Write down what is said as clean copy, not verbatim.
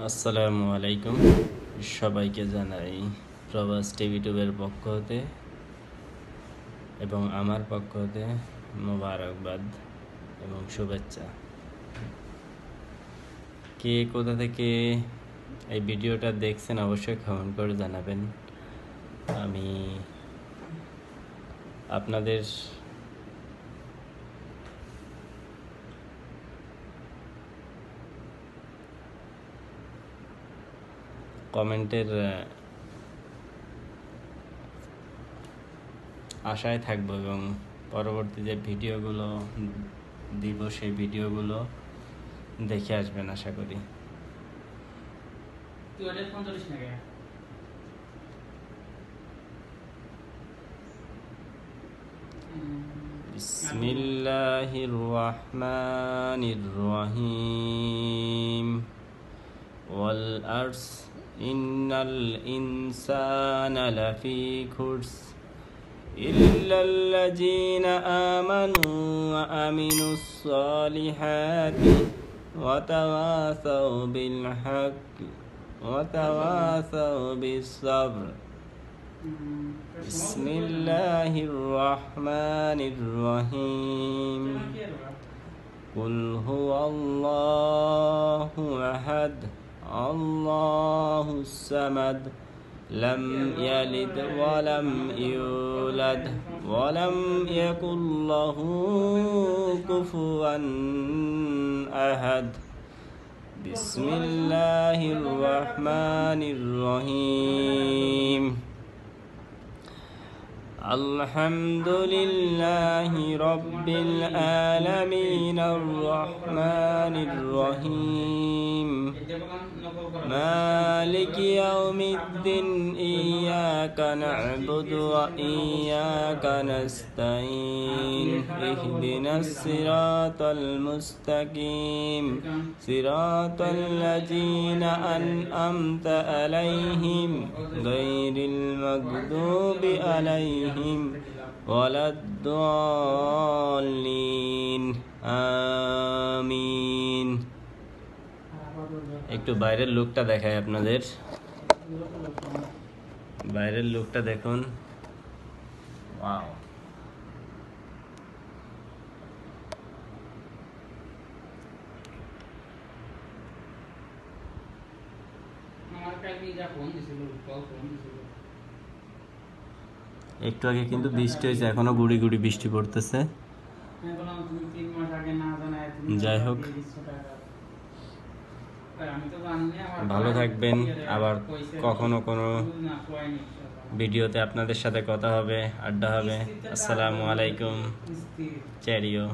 আসসালামু আলাইকুম, সবাইকে জানাই প্রবাস টিভি টিউবের পক্ষ হতে এবং আমার পক্ষ হতে মোবারকবাদ এবং শুভেচ্ছা। কে কোথা থেকে এই ভিডিওটা দেখছেন অবশ্যই কমেন্ট করে জানাবেন। আমি আপনাদের কমেন্টের আশায় থাকবো এবং পরবর্তী যে ভিডিওগুলো দিব সেই ভিডিওগুলো দেখে আসবেন আশা করি। বিসমিল্লাহির রহমানির রহিম। ওয়াল আরস ইন্নাল ইনসানা লাফি খুসর ইল্লাল্লাযীনা আমানু ওয়া আমিনুস সালিহাতি ওয়া তাওয়াসাউ বিল হাক্কি ওয়া তাওয়াসাউ বিস সাবর। বিসমিল্লাহির রহমানির রহিম। কুল হুয়াল্লাহু আহাদ আল্লাহুস সামাদ লাম ইয়ালিদ ওয়া লাম ইউলাদ ওয়া লাম ইয়াকুল লাহু কুফুয়ান আহাদ। বিসমিল্লাহির রহমানির রহিম। আলহামদুলিল্লাহি রাব্বিল আলামিন আর রহমানির রহিম মালিকি ইয়াউমিদ্দিন ইয়্যাকা না'বুদু ওয়া ইয়্যাকা নাস্তাঈন ইহদিনাস সিরাতাল মুস্তাকিম সিরাতাল লাযীনা আন'আমতা আলাইহিম গায়রিল মাগদুবি আলাইহিম ওয়ালাদ-দাল্লিন আমিন। একটু বাইরের লুকটা দেখাই আপনাদের। বাইরের লুকটা দেখুন। ওয়াও, একটু আগে কিন্তু বৃষ্টি হয়েছে, এখনো গুড়ি গুড়ি বৃষ্টি পড়তেছে। যাই হোক, ভালো থাকবেন। আবার কখনো কোনো ভিডিওতে আপনাদের সাথে কথা হবে, আড্ডা হবে। আসসালামু আলাইকুম, চেরিও।